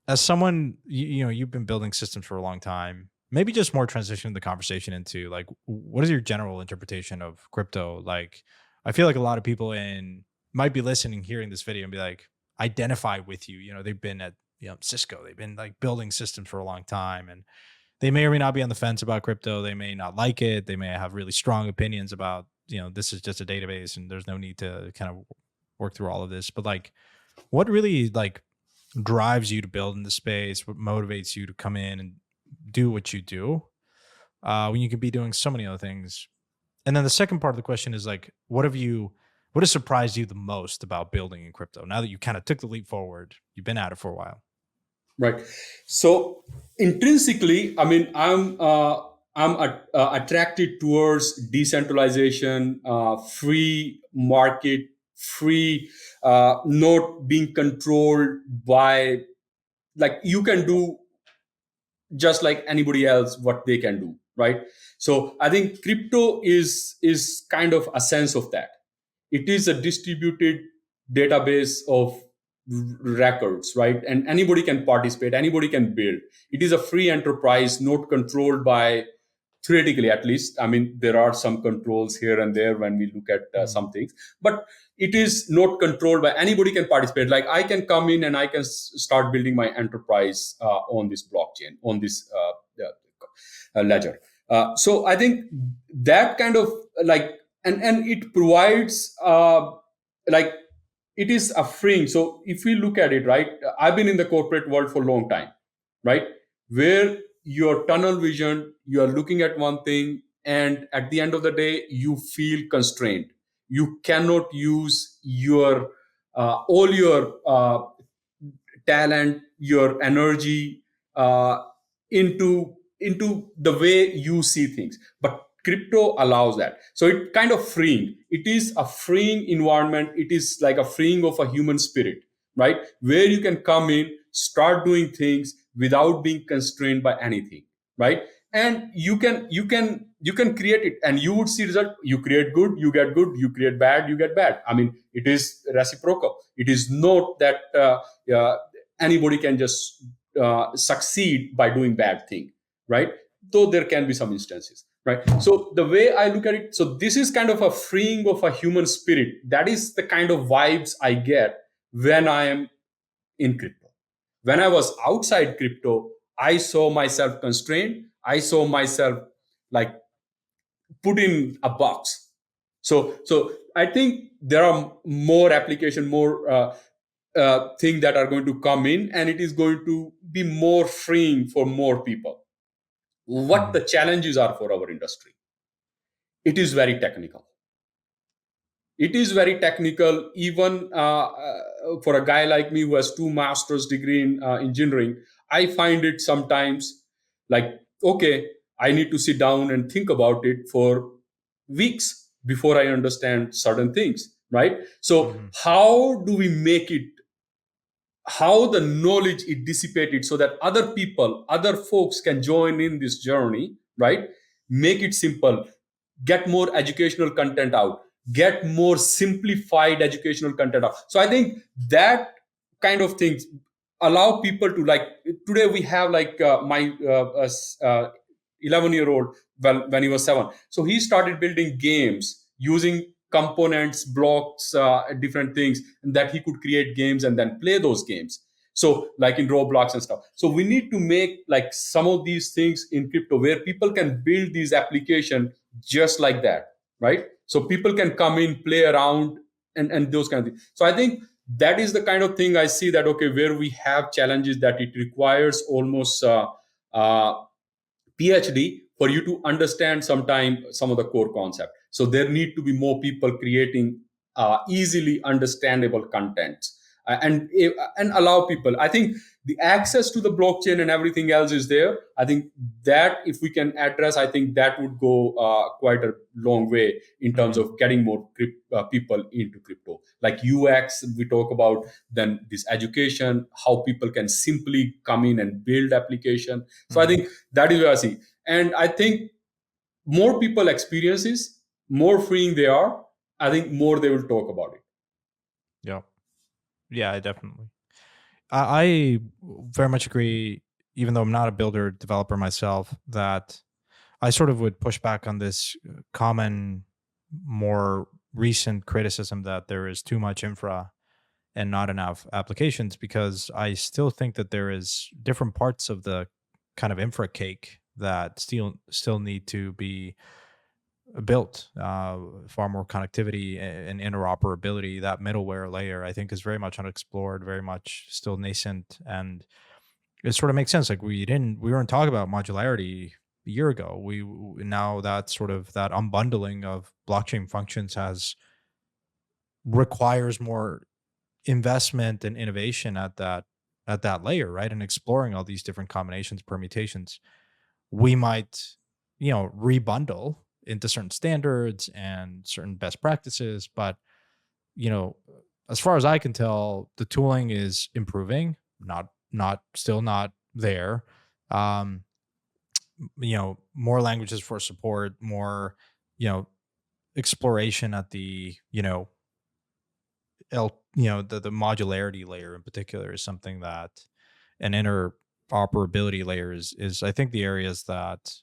C: As someone, you've been building systems for a long time, maybe just more transition the conversation into like, what is your general interpretation of crypto? Like, I feel like a lot of people might be listening, hearing this video and be like, identify with you. They've been at, Cisco, they've been like building systems for a long time, and they may or may not be on the fence about crypto. They may not like it. They may have really strong opinions about, this is just a database and there's no need to kind of work through all of this. But like, what really like drives you to build in the space? What motivates you to come in and do what you do when you could be doing so many other things? And then the second part of the question is like, what has surprised you the most about building in crypto now that you kind of took the leap forward? You've been at it for a while.
B: Right. So intrinsically, I mean, I'm attracted towards decentralization, free market, free, not being controlled by, like, you can do just like anybody else what they can do, right? So I think crypto is kind of a sense of that. It is a distributed database of records, right? And anybody can participate, anybody can build. It is a free enterprise, not controlled by, theoretically at least. I mean, there are some controls here and there when we look at some things, but it is not controlled by, anybody can participate. Like I can come in and I can start building my enterprise on this blockchain, on this ledger. So I think that kind of like, and it provides like, it is a freeing. So if we look at it, right, I've been in the corporate world for a long time, right, where your tunnel vision. You are looking at one thing, and at the end of the day, you feel constrained. You cannot use your all your talent, your energy uh, into the way you see things. But crypto allows that, so it kind of freeing. It is a freeing environment. It is like a freeing of a human spirit, right? Where you can come in, start doing things without being constrained by anything, right? And you can create it, and you would see result. You create good, you get good. You create bad, you get bad. I mean, it is reciprocal. It is not that anybody can just succeed by doing bad thing, right? Though there can be some instances, right? So the way I look at it, so this is kind of a freeing of a human spirit. That is the kind of vibes I get when I am in crypto. When I was outside crypto, I saw myself constrained. I saw myself like put in a box. So I think there are more application, more things that are going to come in, and it is going to be more freeing for more people. What the challenges are for our industry? It is very technical. It is very technical, even for a guy like me who has 2 master's degree in engineering. I find it sometimes like, okay, I need to sit down and think about it for weeks before I understand certain things, right? So how do we make it, how the knowledge is dissipated so that other people, other folks can join in this journey, right? Make it simple, get more educational content out, get more simplified educational content out. So I think that kind of things allow people to, like, today we have like my 11-year-old, well, when he was 7, so he started building games using components, blocks, different things, and that he could create games and then play those games, so like in Roblox and stuff. So we need to make like some of these things in crypto where people can build these applications just like that, right? So people can come in, play around, and those kind of things. So I think that is the kind of thing I see, that okay, where we have challenges that it requires almost uh, PhD for you to understand sometime some of the core concept. So there need to be more people creating easily understandable contents, and allow people. I think the access to the blockchain and everything else is there. I think that if we can address, I think that would go quite a long way in terms of getting more people into crypto. Like UX, we talk about, then this education, how people can simply come in and build application. So I think that is where I see. And I think more people experiences, more freeing they are, I think more they will talk about it.
C: Yeah, definitely. I very much agree, even though I'm not a builder developer myself, that I sort of would push back on this common, more recent criticism that there is too much infra and not enough applications, because I still think that there is different parts of the kind of infra cake that still need to be built. Far more connectivity and interoperability. That middleware layer, I think, is very much unexplored, very much still nascent, and it sort of makes sense. Like we weren't talking about modularity a year ago. Now that sort of that unbundling of blockchain functions requires more investment and innovation at that layer, right? And exploring all these different combinations, permutations. We might, rebundle into certain standards and certain best practices, but you know, as far as I can tell, the tooling is improving, still not there. Um, more languages for support, more, exploration at the, the modularity layer in particular is something that an interoperability layer is I think the areas that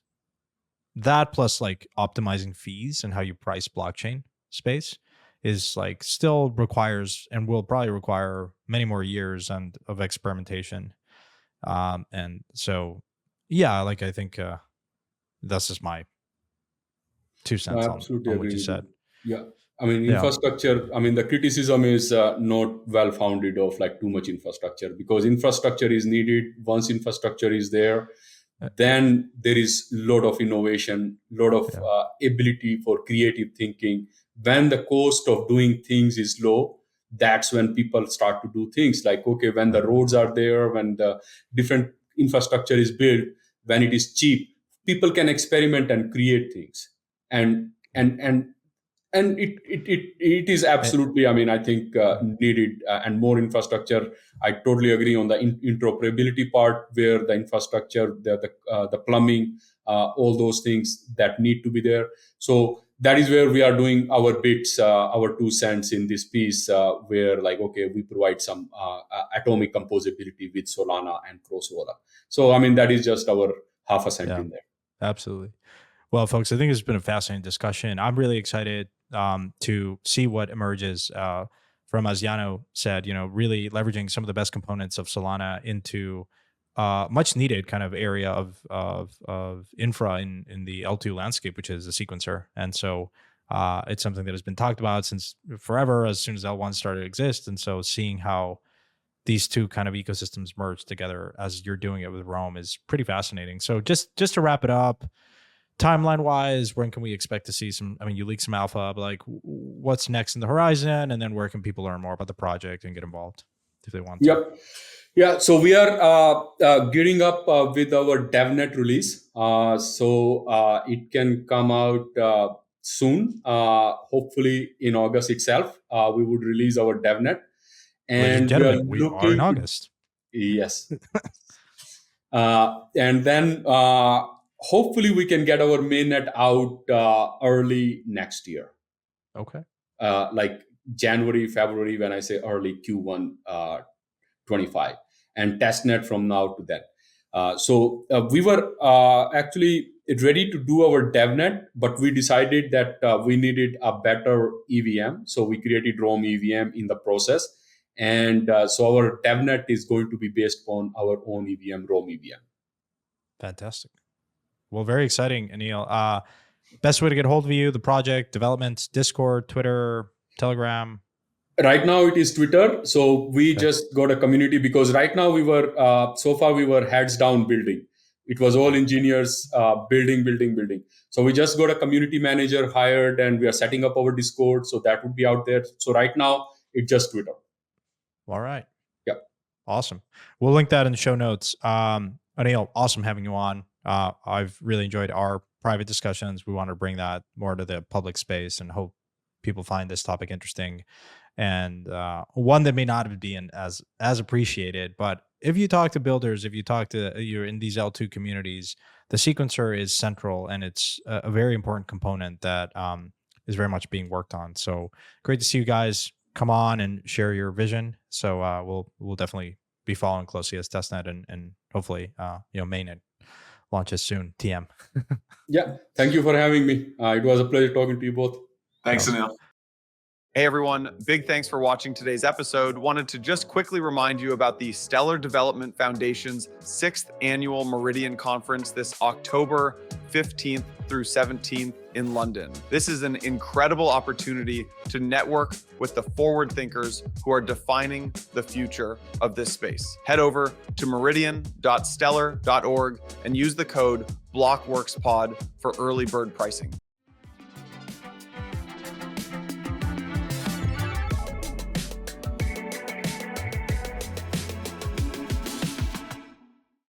C: plus like optimizing fees and how you price blockchain space is like still requires and will probably require many more years and of experimentation. And so, yeah, like I think that's just my 2 cents
B: I
C: on
B: absolutely
C: what
B: agree
C: you
B: with you.
C: said.
B: Yeah. I mean,
C: Yeah.
B: infrastructure, I mean, the criticism is not well founded of like too much infrastructure, because infrastructure is needed. Once infrastructure is there, then there is a lot of innovation, lot of ability for creative thinking. When the cost of doing things is low, that's when people start to do things like, okay, when the roads are there, when the different infrastructure is built, when it is cheap, people can experiment and create things. And it is absolutely, I mean, I think needed and more infrastructure. I totally agree on the interoperability part, where the infrastructure, the plumbing, all those things that need to be there. So that is where we are doing our bits, our 2 cents in this piece, where like, okay, we provide some atomic composability with Solana and Crosswallet. So I mean, that is just our half a cent in there.
C: Absolutely. Well, folks, I think it's been a fascinating discussion. I'm really excited to see what emerges from, as Yano said, really leveraging some of the best components of Solana into much needed kind of area of infra in the L2 landscape, which is the sequencer. And so it's something that has been talked about since forever, as soon as L1 started to exist. And so seeing how these two kind of ecosystems merge together as you're doing it with Rome is pretty fascinating. So just to wrap it up, timeline wise, when can we expect to see some, I mean, you leaked some alpha, but like what's next in the horizon, and then where can people learn more about the project and get involved if they want to?
B: Yep. Yeah, so we are gearing up with our DevNet release. So it can come out soon. Hopefully in August itself, we would release our DevNet.
C: Ladies and gentlemen, we are in August.
B: Yes. And then hopefully we can get our mainnet out early next year.
C: Okay.
B: Like January, February, when I say early Q1 25, and testnet from now to then. So we were actually ready to do our DevNet, but we decided that we needed a better EVM. So we created Rome EVM in the process. And so our DevNet is going to be based on our own EVM, Rome EVM.
C: Fantastic. Well, very exciting, Anil. Best way to get a hold of you, the project, development, Discord, Twitter, Telegram?
B: Right now it is Twitter. So we just got a community, because right now we were, so far we were heads down building. It was all engineers building. So we just got a community manager hired, and we are setting up our Discord. So that would be out there. So right now it's just Twitter.
C: All right.
B: Yep.
C: Awesome. We'll link that in the show notes. Anil, awesome having you on. I've really enjoyed our private discussions. We want to bring that more to the public space and hope people find this topic interesting, and one that may not be as appreciated. But if you talk to builders, if you talk to, you're in these L2 communities, the sequencer is central, and it's a very important component that is very much being worked on. So great to see you guys come on and share your vision. So we'll definitely be following closely as testnet and hopefully mainnet launches soon. TM.
B: Yeah, thank you for having me. It was a pleasure talking to you both.
A: Thanks, Anil. Hey everyone, big thanks for watching today's episode. Wanted to just quickly remind you about the Stellar Development Foundation's 6th annual Meridian conference this October 15th through 17th in London. This is an incredible opportunity to network with the forward thinkers who are defining the future of this space. Head over to meridian.stellar.org and use the code BlockWorksPod for early bird pricing.